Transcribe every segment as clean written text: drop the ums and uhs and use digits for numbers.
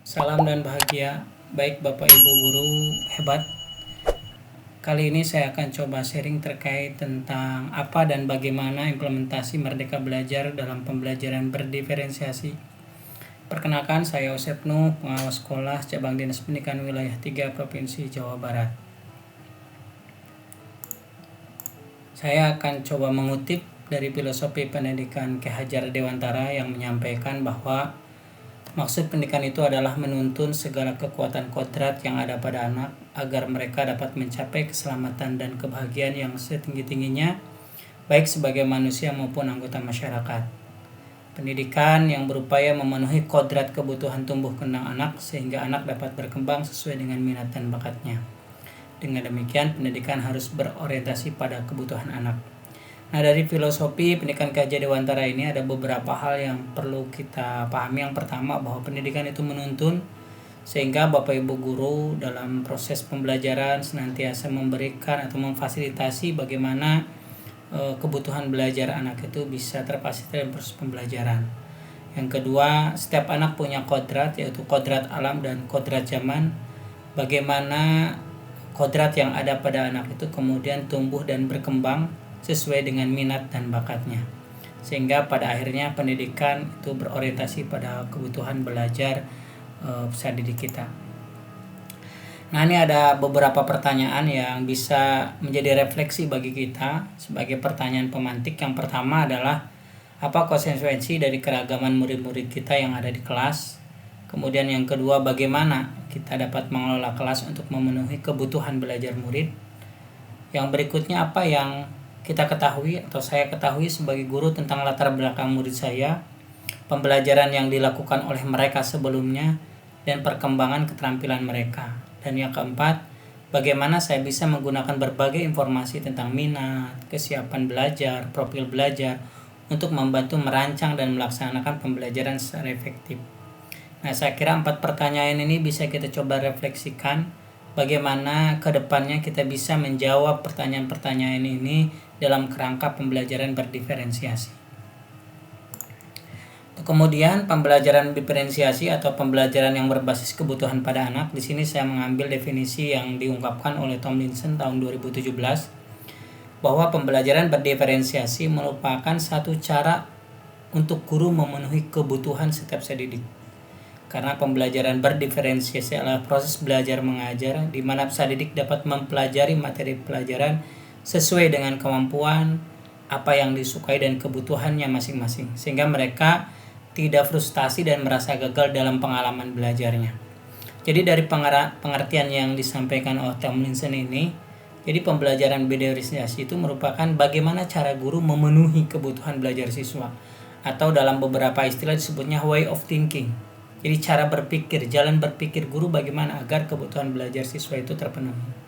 Salam dan bahagia. Baik Bapak Ibu guru hebat. Kali ini saya akan coba sharing terkait tentang apa dan bagaimana implementasi Merdeka Belajar dalam pembelajaran berdiferensiasi. Perkenalkan, saya Osep Nuh, pengawas sekolah cabang Dinas Pendidikan Wilayah 3 Provinsi Jawa Barat. Saya akan coba mengutip dari filosofi pendidikan Ki Hajar Dewantara yang menyampaikan bahwa maksud pendidikan itu adalah menuntun segala kekuatan kodrat yang ada pada anak agar mereka dapat mencapai keselamatan dan kebahagiaan yang setinggi-tingginya, baik sebagai manusia maupun anggota masyarakat. Pendidikan yang berupaya memenuhi kodrat kebutuhan tumbuh kembang anak sehingga anak dapat berkembang sesuai dengan minat dan bakatnya. Dengan demikian, pendidikan harus berorientasi pada kebutuhan anak. Nah, dari filosofi pendidikan Ki Hajar Dewantara ini ada beberapa hal yang perlu kita pahami. Yang pertama, bahwa pendidikan itu menuntun, sehingga Bapak Ibu guru dalam proses pembelajaran senantiasa memberikan atau memfasilitasi bagaimana kebutuhan belajar anak itu bisa terfasilitasi dalam proses pembelajaran. Yang kedua, setiap anak punya kodrat, yaitu kodrat alam dan kodrat zaman. Bagaimana kodrat yang ada pada anak itu kemudian tumbuh dan berkembang sesuai dengan minat dan bakatnya, sehingga pada akhirnya pendidikan itu berorientasi pada kebutuhan belajar peserta didik kita. Nah, ini ada beberapa pertanyaan yang bisa menjadi refleksi bagi kita sebagai pertanyaan pemantik. Yang pertama adalah, apa konsekuensi dari keragaman murid-murid kita yang ada di kelas? Kemudian yang kedua, bagaimana kita dapat mengelola kelas untuk memenuhi kebutuhan belajar murid? Yang berikutnya, apa yang kita ketahui atau saya ketahui sebagai guru tentang latar belakang murid saya, pembelajaran yang dilakukan oleh mereka sebelumnya, dan perkembangan keterampilan mereka. Dan yang keempat, bagaimana saya bisa menggunakan berbagai informasi tentang minat, kesiapan belajar, profil belajar untuk membantu merancang dan melaksanakan pembelajaran secara efektif. Nah, saya kira 4 pertanyaan ini bisa kita coba refleksikan bagaimana ke depannya kita bisa menjawab pertanyaan-pertanyaan ini dalam kerangka pembelajaran berdiferensiasi. Kemudian pembelajaran diferensiasi atau pembelajaran yang berbasis kebutuhan pada anak. Di sini saya mengambil definisi yang diungkapkan oleh Tomlinson tahun 2017 bahwa pembelajaran berdiferensiasi merupakan satu cara untuk guru memenuhi kebutuhan setiap peserta didik. Karena pembelajaran berdiferensiasi adalah proses belajar mengajar di mana peserta didik dapat mempelajari materi pelajaran sesuai dengan kemampuan, apa yang disukai dan kebutuhannya masing-masing, sehingga mereka tidak frustasi dan merasa gagal dalam pengalaman belajarnya. Jadi dari pengertian yang disampaikan oleh Tomlinson ini, jadi pembelajaran berdiferensiasi itu merupakan bagaimana cara guru memenuhi kebutuhan belajar siswa, atau dalam beberapa istilah disebutnya way of thinking. Jadi cara berpikir, jalan berpikir guru bagaimana agar kebutuhan belajar siswa itu terpenuhi.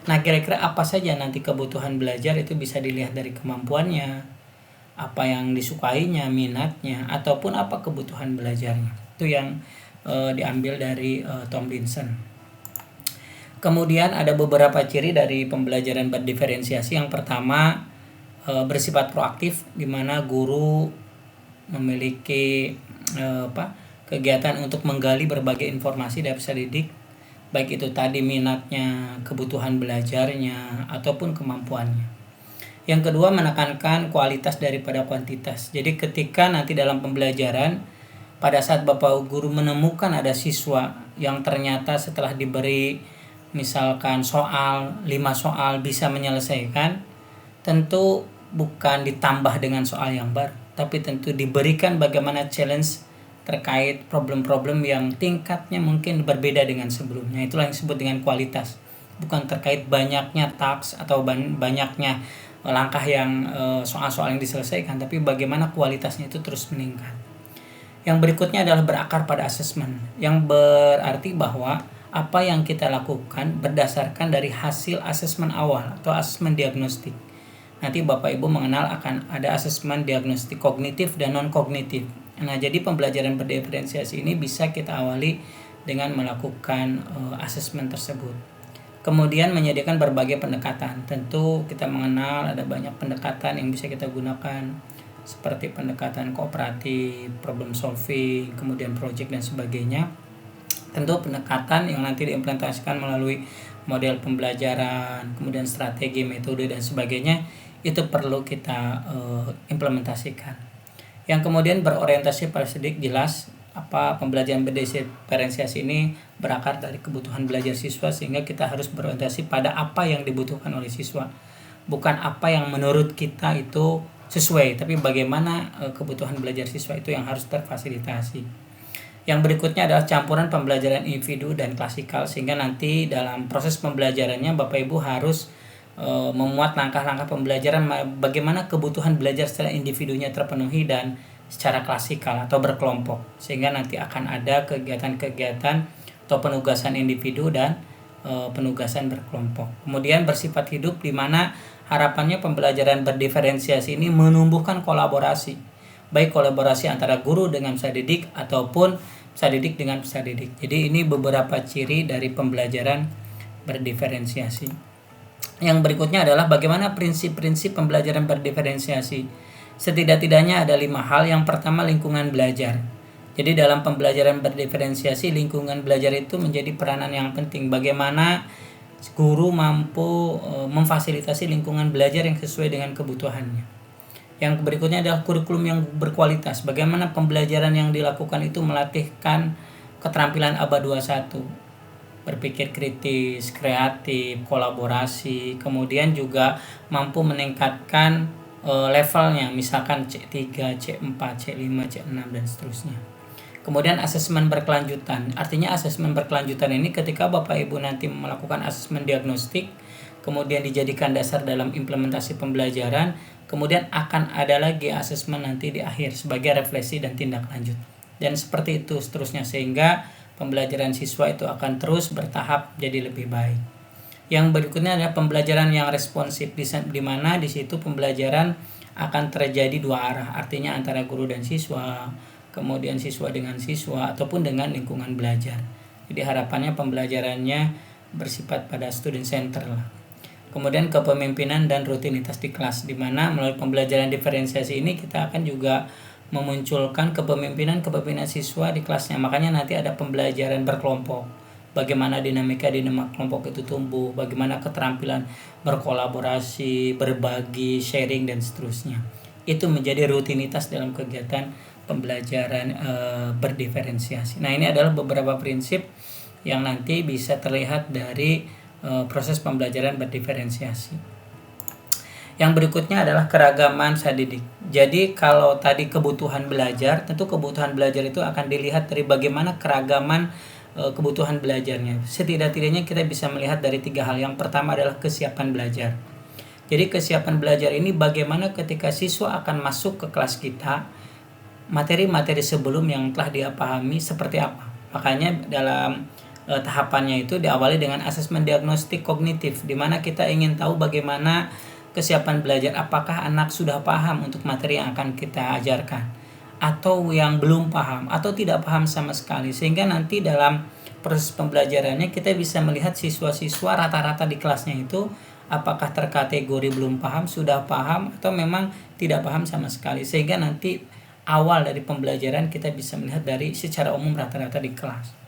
Nah, kira-kira apa saja nanti kebutuhan belajar itu bisa dilihat dari kemampuannya, apa yang disukainya, minatnya, ataupun apa kebutuhan belajarnya. Itu yang diambil dari Tomlinson. Kemudian ada beberapa ciri dari pembelajaran berdiferensiasi. Yang pertama, bersifat proaktif, di mana guru memiliki kegiatan untuk menggali berbagai informasi dari peserta didik, baik itu tadi minatnya, kebutuhan belajarnya, ataupun kemampuannya. Yang kedua, menekankan kualitas daripada kuantitas. Jadi ketika nanti dalam pembelajaran, pada saat Bapak Guru menemukan ada siswa yang ternyata setelah diberi misalkan 5 soal bisa menyelesaikan, tentu bukan ditambah dengan soal yang baru, tapi tentu diberikan bagaimana challenge terkait problem-problem yang tingkatnya mungkin berbeda dengan sebelumnya. Itulah yang disebut dengan kualitas. Bukan terkait banyaknya task atau banyaknya langkah yang soal-soal yang diselesaikan, tapi bagaimana kualitasnya itu terus meningkat. Yang berikutnya adalah berakar pada asesmen, yang berarti bahwa apa yang kita lakukan berdasarkan dari hasil asesmen awal atau asesmen diagnostik. Nanti Bapak Ibu mengenal akan ada asesmen diagnostik kognitif dan non-kognitif. Nah, jadi pembelajaran berdiferensiasi ini bisa kita awali dengan melakukan asesmen tersebut. Kemudian menyediakan berbagai pendekatan. Tentu kita mengenal ada banyak pendekatan yang bisa kita gunakan, seperti pendekatan kooperatif, problem solving, kemudian project dan sebagainya. Tentu pendekatan yang nanti diimplementasikan melalui model pembelajaran, kemudian strategi, metode dan sebagainya itu perlu kita implementasikan. Yang kemudian berorientasi pada sidik jelas apa pembelajaran berdiferensiasi ini berakar dari kebutuhan belajar siswa, sehingga kita harus berorientasi pada apa yang dibutuhkan oleh siswa, bukan apa yang menurut kita itu sesuai, tapi bagaimana kebutuhan belajar siswa itu yang harus terfasilitasi. Yang berikutnya adalah campuran pembelajaran individu dan klasikal, sehingga nanti dalam proses pembelajarannya Bapak Ibu harus memuat langkah-langkah pembelajaran bagaimana kebutuhan belajar secara individunya terpenuhi dan secara klasikal atau berkelompok, sehingga nanti akan ada kegiatan-kegiatan atau penugasan individu dan penugasan berkelompok. Kemudian bersifat hidup, di mana harapannya pembelajaran berdiferensiasi ini menumbuhkan kolaborasi, baik kolaborasi antara guru dengan peserta didik ataupun peserta didik dengan peserta didik. Jadi ini beberapa ciri dari pembelajaran berdiferensiasi. Yang berikutnya adalah bagaimana prinsip-prinsip pembelajaran berdiferensiasi. Setidak-tidaknya ada 5 hal. Yang pertama, lingkungan belajar. Jadi dalam pembelajaran berdiferensiasi, lingkungan belajar itu menjadi peranan yang penting. Bagaimana guru mampu memfasilitasi lingkungan belajar yang sesuai dengan kebutuhannya. Yang berikutnya adalah kurikulum yang berkualitas. Bagaimana pembelajaran yang dilakukan itu melatihkan keterampilan ABA 21. Berpikir kritis, kreatif, kolaborasi, kemudian juga mampu meningkatkan levelnya, misalkan C3, C4, C5, C6 dan seterusnya. Kemudian asesmen berkelanjutan. Artinya asesmen berkelanjutan ini ketika Bapak Ibu nanti melakukan asesmen diagnostik, kemudian dijadikan dasar dalam implementasi pembelajaran, kemudian akan ada lagi asesmen nanti di akhir sebagai refleksi dan tindak lanjut. Dan seperti itu seterusnya, sehingga pembelajaran siswa itu akan terus bertahap jadi lebih baik. Yang berikutnya adalah pembelajaran yang responsif, di mana di situ pembelajaran akan terjadi 2 arah, artinya antara guru dan siswa, kemudian siswa dengan siswa, ataupun dengan lingkungan belajar. Jadi harapannya pembelajarannya bersifat pada student center lah. Kemudian kepemimpinan dan rutinitas di kelas, di mana melalui pembelajaran diferensiasi ini kita akan juga memunculkan kepemimpinan siswa di kelasnya. Makanya nanti ada pembelajaran berkelompok. Bagaimana dinamika kelompok itu tumbuh, bagaimana keterampilan berkolaborasi, berbagi, sharing dan seterusnya. Itu menjadi rutinitas dalam kegiatan pembelajaran berdiferensiasi. Nah, ini adalah beberapa prinsip yang nanti bisa terlihat dari proses pembelajaran berdiferensiasi. Yang berikutnya adalah keragaman peserta didik. Jadi kalau tadi kebutuhan belajar, tentu kebutuhan belajar itu akan dilihat dari bagaimana keragaman kebutuhan belajarnya. Setidak-tidaknya kita bisa melihat dari 3 hal. Yang pertama adalah kesiapan belajar. Jadi kesiapan belajar ini bagaimana ketika siswa akan masuk ke kelas kita, materi-materi sebelum yang telah dia pahami seperti apa. Makanya dalam tahapannya itu diawali dengan asesmen diagnostik kognitif, di mana kita ingin tahu bagaimana kesiapan belajar, apakah anak sudah paham untuk materi yang akan kita ajarkan, atau yang belum paham, atau tidak paham sama sekali. Sehingga nanti dalam proses pembelajarannya kita bisa melihat siswa-siswa rata-rata di kelasnya itu apakah terkategori belum paham, sudah paham, atau memang tidak paham sama sekali. Sehingga nanti awal dari pembelajaran kita bisa melihat dari secara umum rata-rata di kelas.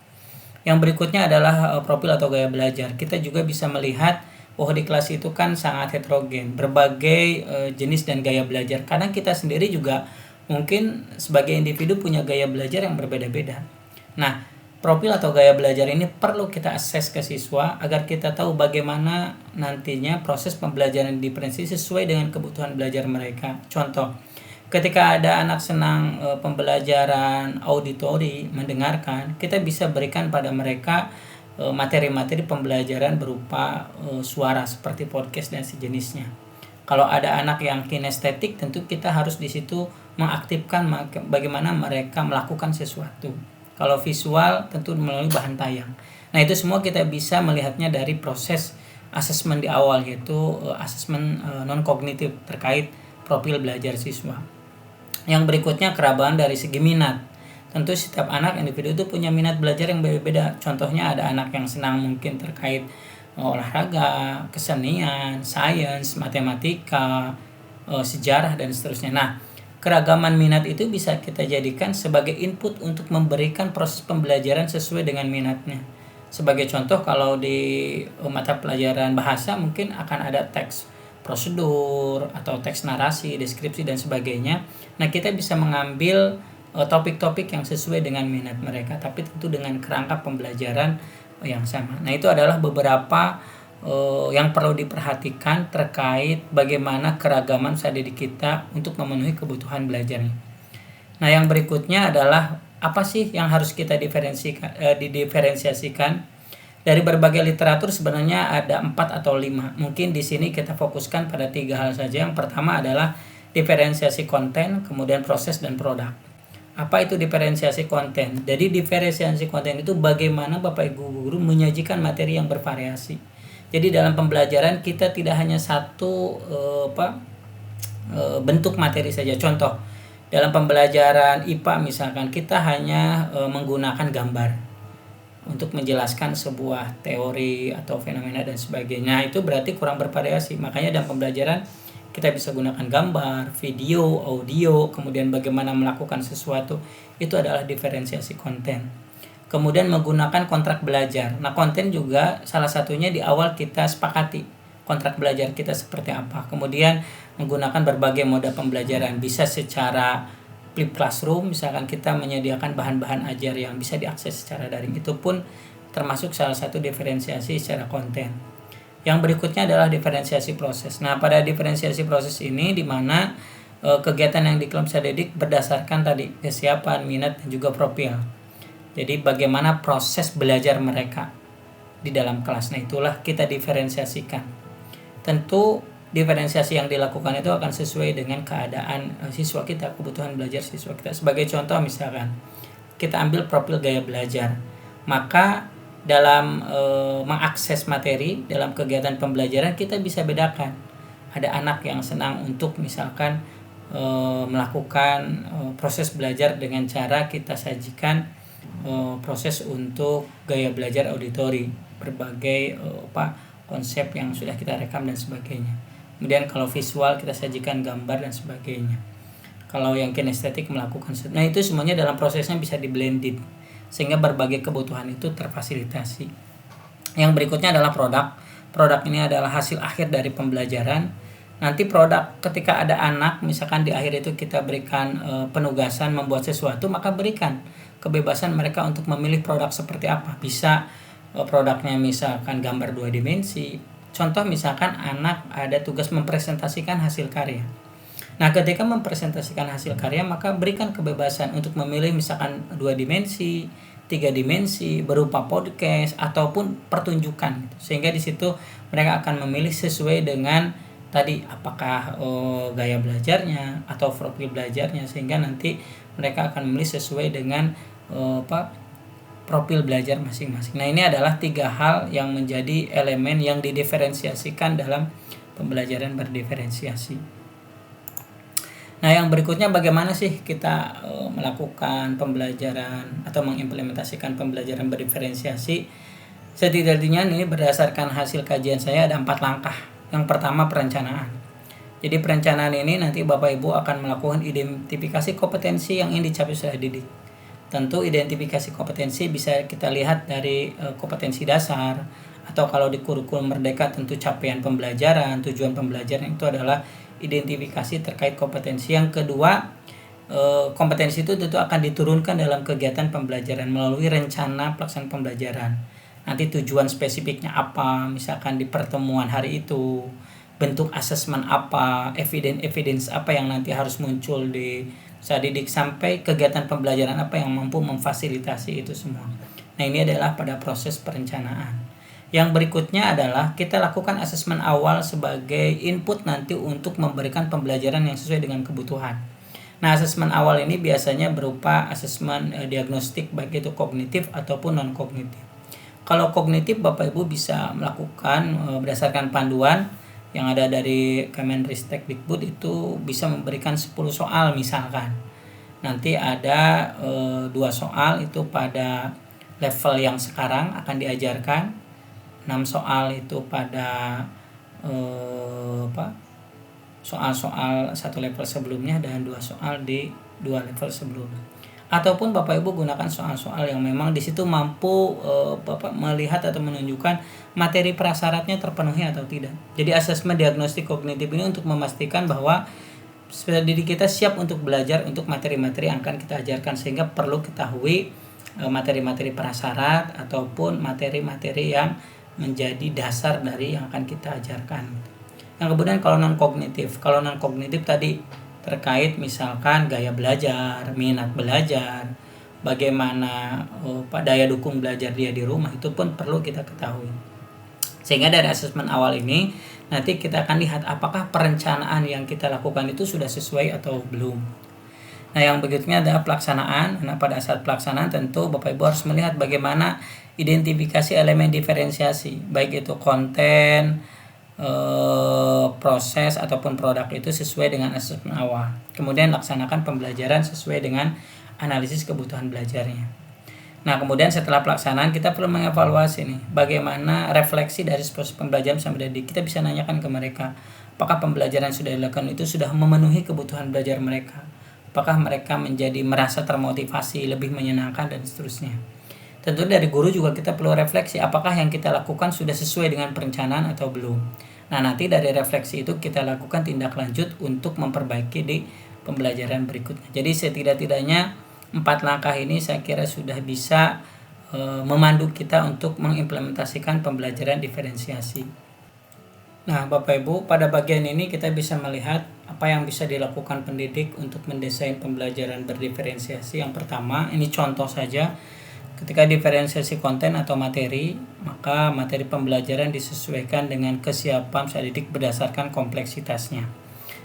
Yang berikutnya adalah profil atau gaya belajar. Kita juga bisa melihat bahwa di kelas itu kan sangat heterogen, berbagai jenis dan gaya belajar. Karena kita sendiri juga mungkin sebagai individu punya gaya belajar yang berbeda-beda. Nah, profil atau gaya belajar ini perlu kita akses ke siswa agar kita tahu bagaimana nantinya proses pembelajaran diferensiasi sesuai dengan kebutuhan belajar mereka. Contoh, ketika ada anak senang pembelajaran auditori, mendengarkan, kita bisa berikan pada mereka materi-materi pembelajaran berupa suara seperti podcast dan sejenisnya. Kalau ada anak yang kinestetik, tentu kita harus di situ mengaktifkan bagaimana mereka melakukan sesuatu. Kalau visual, tentu melalui bahan tayang. Nah, itu semua kita bisa melihatnya dari proses asesmen di awal, yaitu asesmen non-kognitif terkait profil belajar siswa. Yang berikutnya keragaman dari segi minat. Tentu setiap anak individu itu punya minat belajar yang berbeda. Contohnya ada anak yang senang mungkin terkait olahraga, kesenian, sains, matematika, sejarah dan seterusnya. Nah, keragaman minat itu bisa kita jadikan sebagai input untuk memberikan proses pembelajaran sesuai dengan minatnya. Sebagai contoh, kalau di mata pelajaran bahasa mungkin akan ada teks prosedur atau teks narasi, deskripsi dan sebagainya. Nah, kita bisa mengambil topik-topik yang sesuai dengan minat mereka, tapi tentu dengan kerangka pembelajaran yang sama. Nah, itu adalah beberapa yang perlu diperhatikan terkait bagaimana keragaman usaha didik kita untuk memenuhi kebutuhan belajarnya. Nah, yang berikutnya adalah apa sih yang harus kita didiferensiasikan? Dari berbagai literatur sebenarnya ada 4 atau 5. Mungkin di sini kita fokuskan pada 3 hal saja. Yang pertama adalah diferensiasi konten, kemudian proses dan produk. Apa itu diferensiasi konten? Jadi diferensiasi konten itu bagaimana Bapak Ibu guru menyajikan materi yang bervariasi. Jadi dalam pembelajaran kita tidak hanya satu bentuk materi saja. Contoh, dalam pembelajaran IPA misalkan kita hanya menggunakan gambar untuk menjelaskan sebuah teori atau fenomena dan sebagainya. Itu berarti kurang bervariasi. Makanya dalam pembelajaran kita bisa gunakan gambar, video, audio, kemudian bagaimana melakukan sesuatu. Itu adalah diferensiasi konten. Kemudian menggunakan kontrak belajar. Nah, konten juga salah satunya di awal kita sepakati kontrak belajar kita seperti apa. Kemudian menggunakan berbagai moda pembelajaran. Bisa secara flip classroom, misalkan kita menyediakan bahan-bahan ajar yang bisa diakses secara daring. Itu pun termasuk salah satu diferensiasi secara konten. Yang berikutnya adalah diferensiasi proses. Nah, pada diferensiasi proses ini di mana kegiatan yang di kelompok usaha didik berdasarkan tadi kesiapan, minat, dan juga profil. Jadi bagaimana proses belajar mereka di dalam kelas. Nah, itulah kita diferensiasikan. Tentu diferensiasi yang dilakukan itu akan sesuai dengan keadaan siswa kita, kebutuhan belajar siswa kita. Sebagai contoh misalkan kita ambil profil gaya belajar. Maka dalam mengakses materi dalam kegiatan pembelajaran kita bisa bedakan. Ada anak yang senang untuk misalkan melakukan proses belajar dengan cara kita sajikan proses untuk gaya belajar auditori, berbagai konsep yang sudah kita rekam dan sebagainya. Kemudian kalau visual kita sajikan gambar dan sebagainya. Kalau yang kinestetik melakukan, nah itu semuanya dalam prosesnya bisa di-blended sehingga berbagai kebutuhan itu terfasilitasi. Yang berikutnya adalah produk. Produk ini adalah hasil akhir dari pembelajaran. Nanti produk ketika ada anak misalkan di akhir itu kita berikan penugasan membuat sesuatu, maka berikan kebebasan mereka untuk memilih produk seperti apa. Bisa produknya misalkan gambar 2 dimensi. Contoh misalkan anak ada tugas mempresentasikan hasil karya. Nah, ketika mempresentasikan hasil karya maka berikan kebebasan untuk memilih misalkan 2 dimensi, 3 dimensi berupa podcast ataupun pertunjukan. Sehingga di situ mereka akan memilih sesuai dengan tadi apakah gaya belajarnya atau profil belajarnya, sehingga nanti mereka akan memilih sesuai dengan profil belajar masing-masing. Nah, ini adalah 3 hal yang menjadi elemen yang didiferensiasikan dalam pembelajaran berdiferensiasi. Nah, yang berikutnya bagaimana sih kita melakukan pembelajaran atau mengimplementasikan pembelajaran berdiferensiasi? Setidaknya ini berdasarkan hasil kajian saya ada 4 langkah. Yang pertama, perencanaan. Jadi perencanaan ini nanti Bapak Ibu akan melakukan identifikasi kompetensi yang ingin dicapai usaha didik. Tentu identifikasi kompetensi bisa kita lihat dari kompetensi dasar, atau kalau di kurikulum Merdeka tentu capaian pembelajaran, tujuan pembelajaran itu adalah identifikasi terkait kompetensi. Yang kedua, kompetensi itu tentu akan diturunkan dalam kegiatan pembelajaran melalui rencana pelaksanaan pembelajaran. Nanti tujuan spesifiknya apa, misalkan di pertemuan hari itu, bentuk asesmen apa, evidence apa yang nanti harus muncul di usaha didik, sampai kegiatan pembelajaran apa yang mampu memfasilitasi itu semua. Nah, ini adalah pada proses perencanaan. Yang berikutnya adalah kita lakukan asesmen awal sebagai input nanti untuk memberikan pembelajaran yang sesuai dengan kebutuhan. Nah, asesmen awal ini biasanya berupa asesmen diagnostik baik itu kognitif ataupun non-kognitif. Kalau kognitif Bapak Ibu bisa melakukan berdasarkan panduan yang ada dari Kemendikbud itu bisa memberikan 10 soal misalkan. Nanti ada 2 soal itu pada level yang sekarang akan diajarkan, 6 soal itu pada soal-soal satu level sebelumnya dan 2 soal di 2 level sebelumnya. Ataupun Bapak Ibu gunakan soal-soal yang memang di situ mampu Bapak melihat atau menunjukkan materi prasyaratnya terpenuhi atau tidak. Jadi asesmen diagnostik kognitif ini untuk memastikan bahwa peserta didik kita siap untuk belajar untuk materi-materi yang akan kita ajarkan, sehingga perlu ketahui materi-materi prasyarat ataupun materi-materi yang menjadi dasar dari yang akan kita ajarkan. Yang kemudian kalau non kognitif tadi terkait misalkan gaya belajar, minat belajar, bagaimana daya dukung belajar dia di rumah, itu pun perlu kita ketahui. Sehingga dari asesmen awal ini nanti kita akan lihat apakah perencanaan yang kita lakukan itu sudah sesuai atau belum. Nah, yang berikutnya adalah pelaksanaan. Nah, pada saat pelaksanaan tentu Bapak Ibu harus melihat bagaimana identifikasi elemen diferensiasi, baik itu konten, proses ataupun produk itu sesuai dengan asesmen awal. Kemudian laksanakan pembelajaran sesuai dengan analisis kebutuhan belajarnya. Nah, kemudian setelah pelaksanaan kita perlu mengevaluasi nih bagaimana refleksi dari proses pembelajaran sampai didik. Kita bisa nanyakan ke mereka, apakah pembelajaran sudah dilakukan itu sudah memenuhi kebutuhan belajar mereka? Apakah mereka menjadi merasa termotivasi, lebih menyenangkan dan seterusnya. Tentu dari guru juga kita perlu refleksi apakah yang kita lakukan sudah sesuai dengan perencanaan atau belum. Nah, nanti dari refleksi itu kita lakukan tindak lanjut untuk memperbaiki di pembelajaran berikutnya. Jadi setidak-tidaknya 4 langkah ini saya kira sudah bisa memandu kita untuk mengimplementasikan pembelajaran diferensiasi. Nah, Bapak Ibu, pada bagian ini kita bisa melihat apa yang bisa dilakukan pendidik untuk mendesain pembelajaran berdiferensiasi. Yang pertama, ini contoh saja. Ketika diferensiasi konten atau materi, maka materi pembelajaran disesuaikan dengan kesiapan peserta didik berdasarkan kompleksitasnya.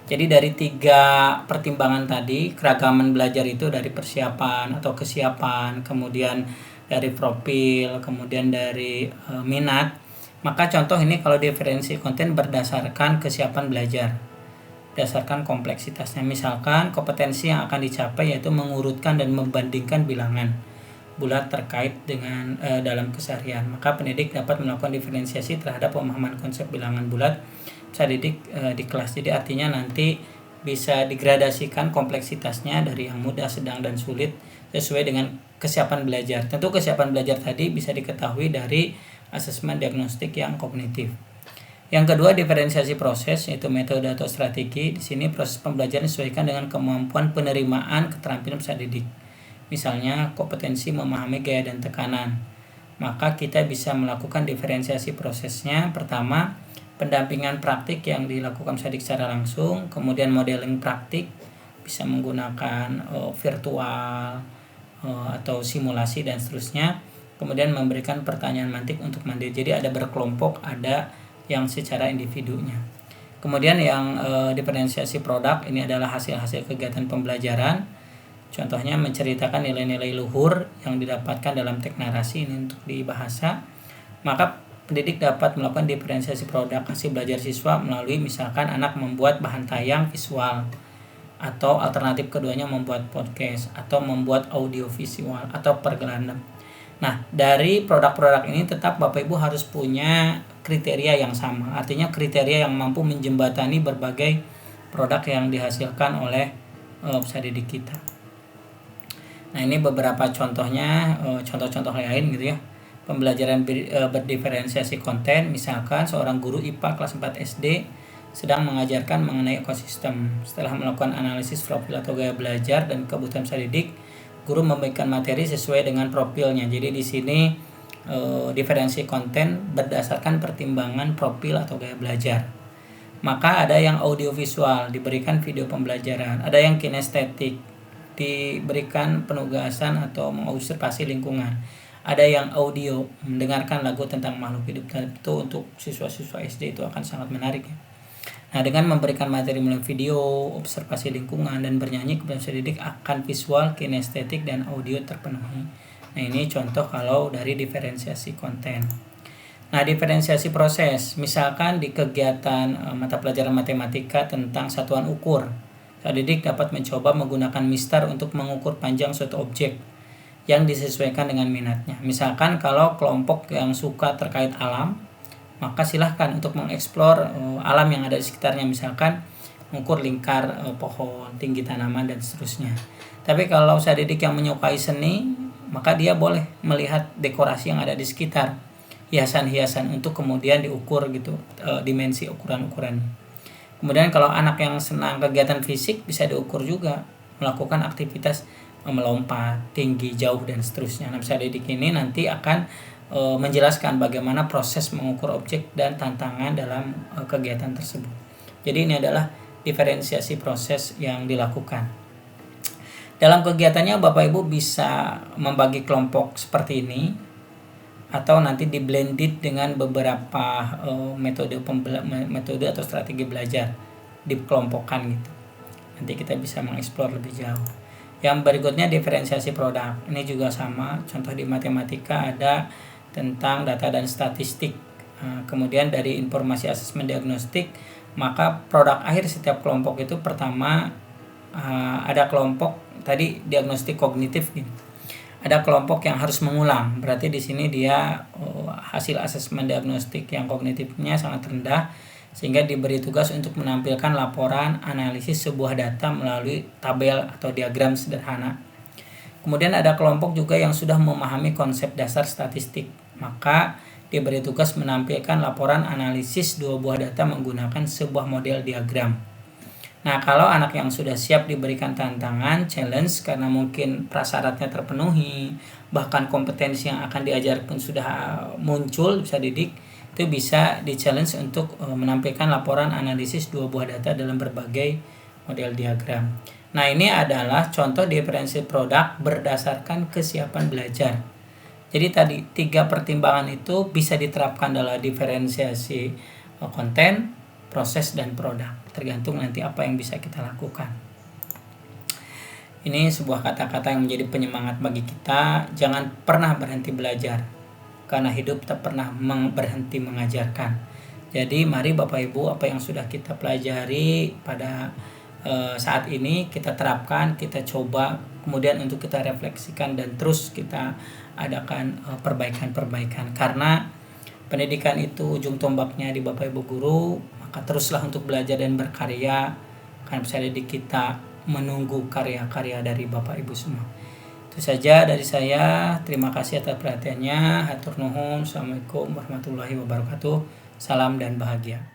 Jadi dari 3 pertimbangan tadi, keragaman belajar itu dari persiapan atau kesiapan, kemudian dari profil, kemudian dari minat. Maka contoh ini kalau diferensiasi konten berdasarkan kesiapan belajar, berdasarkan kompleksitasnya. Misalkan kompetensi yang akan dicapai yaitu mengurutkan dan membandingkan bilangan bulat terkait dengan dalam keseharian. Maka pendidik dapat melakukan diferensiasi terhadap pemahaman konsep bilangan bulat peserta didik di kelas. Jadi artinya nanti bisa digradasikan kompleksitasnya dari yang mudah, sedang, dan sulit sesuai dengan kesiapan belajar. Tentu kesiapan belajar tadi bisa diketahui dari asesmen diagnostik yang kognitif. Yang kedua, diferensiasi proses, yaitu metode atau strategi. Di sini proses pembelajaran disesuaikan dengan kemampuan penerimaan keterampilan peserta didik. Misalnya kompetensi memahami gaya dan tekanan. Maka kita bisa melakukan diferensiasi prosesnya. Pertama, pendampingan praktik yang dilakukan peserta didik secara langsung, kemudian modeling praktik bisa menggunakan virtual atau simulasi dan seterusnya. Kemudian memberikan pertanyaan mantik untuk mandiri. Jadi ada berkelompok, ada yang secara individunya. Kemudian yang diferensiasi produk ini adalah hasil-hasil kegiatan pembelajaran. Contohnya menceritakan nilai-nilai luhur yang didapatkan dalam teks narasi ini untuk di bahasa. Maka pendidik dapat melakukan diferensiasi produk hasil belajar siswa melalui misalkan anak membuat bahan tayang visual, atau alternatif keduanya membuat podcast atau membuat audio visual atau pergelaran. Nah, dari produk-produk ini tetap Bapak Ibu harus punya kriteria yang sama. Artinya kriteria yang mampu menjembatani berbagai produk yang dihasilkan oleh peserta didik kita. Nah, ini beberapa contohnya, contoh-contoh lain gitu ya. Pembelajaran berdiferensiasi konten, misalkan seorang guru IPA kelas 4 SD sedang mengajarkan mengenai ekosistem. Setelah melakukan analisis profil atau gaya belajar dan kebutuhan peserta didik, guru memberikan materi sesuai dengan profilnya. Jadi di sini diferensi konten berdasarkan pertimbangan profil atau gaya belajar. Maka ada yang audiovisual, diberikan video pembelajaran. Ada yang kinestetik, diberikan penugasan atau mengobservasi lingkungan. Ada yang audio, mendengarkan lagu tentang makhluk hidup. Itu untuk siswa-siswa SD itu akan sangat menarik ya. Nah, dengan memberikan materi melalui video, observasi lingkungan, dan bernyanyi, kebutuhan peserta didik akan visual, kinestetik, dan audio terpenuhi. Nah, ini contoh kalau dari diferensiasi konten. Nah, diferensiasi proses, misalkan di kegiatan mata pelajaran matematika tentang satuan ukur, peserta didik dapat mencoba menggunakan mistar untuk mengukur panjang suatu objek yang disesuaikan dengan minatnya. Misalkan kalau kelompok yang suka terkait alam, maka silahkan untuk mengeksplor alam yang ada di sekitarnya. Misalkan mengukur lingkar pohon, tinggi tanaman dan seterusnya. Tapi kalau usaha didik yang menyukai seni, maka dia boleh melihat dekorasi yang ada di sekitar, hiasan-hiasan, untuk kemudian diukur gitu dimensi ukuran-ukurannya. Kemudian kalau anak yang senang kegiatan fisik bisa diukur juga, melakukan aktivitas melompat tinggi, jauh dan seterusnya. Nah, usaha didik ini nanti akan menjelaskan bagaimana proses mengukur objek dan tantangan dalam kegiatan tersebut. Jadi ini adalah diferensiasi proses yang dilakukan. Dalam kegiatannya Bapak Ibu bisa membagi kelompok seperti ini, atau nanti di blended dengan beberapa metode atau strategi belajar, dikelompokkan gitu. Nanti kita bisa mengeksplor lebih jauh. Yang berikutnya diferensiasi produk. Ini juga sama, contoh di matematika ada tentang data dan statistik. Kemudian dari informasi asesmen diagnostik, maka produk akhir setiap kelompok itu pertama ada kelompok tadi diagnostik kognitif gitu. Ada kelompok yang harus mengulang, berarti di sini dia hasil asesmen diagnostik yang kognitifnya sangat rendah, sehingga diberi tugas untuk menampilkan laporan analisis sebuah data melalui tabel atau diagram sederhana. Kemudian ada kelompok juga yang sudah memahami konsep dasar statistik, maka diberi tugas menampilkan laporan analisis dua buah data menggunakan sebuah model diagram. Nah, kalau anak yang sudah siap diberikan tantangan, challenge, karena mungkin prasyaratnya terpenuhi, bahkan kompetensi yang akan diajar pun sudah muncul, bisa didik, itu bisa di-challenge untuk menampilkan laporan analisis dua buah data dalam berbagai model diagram. Nah, ini adalah contoh diferensiasi produk berdasarkan kesiapan belajar. Jadi tadi 3 pertimbangan itu bisa diterapkan dalam diferensiasi konten, proses, dan produk. Tergantung nanti apa yang bisa kita lakukan. Ini sebuah kata-kata yang menjadi penyemangat bagi kita. Jangan pernah berhenti belajar, karena hidup tak pernah berhenti mengajarkan. Jadi mari Bapak Ibu, apa yang sudah kita pelajari pada saat ini kita terapkan, kita coba, kemudian untuk kita refleksikan dan terus kita adakan perbaikan-perbaikan. Karena pendidikan itu ujung tombaknya di Bapak Ibu guru, maka teruslah untuk belajar dan berkarya, karena bisa didik kita menunggu karya-karya dari Bapak Ibu semua. Itu saja dari saya. Terima kasih atas perhatiannya. Hatur nuhun. Assalamualaikum warahmatullahi wabarakatuh. Salam dan bahagia.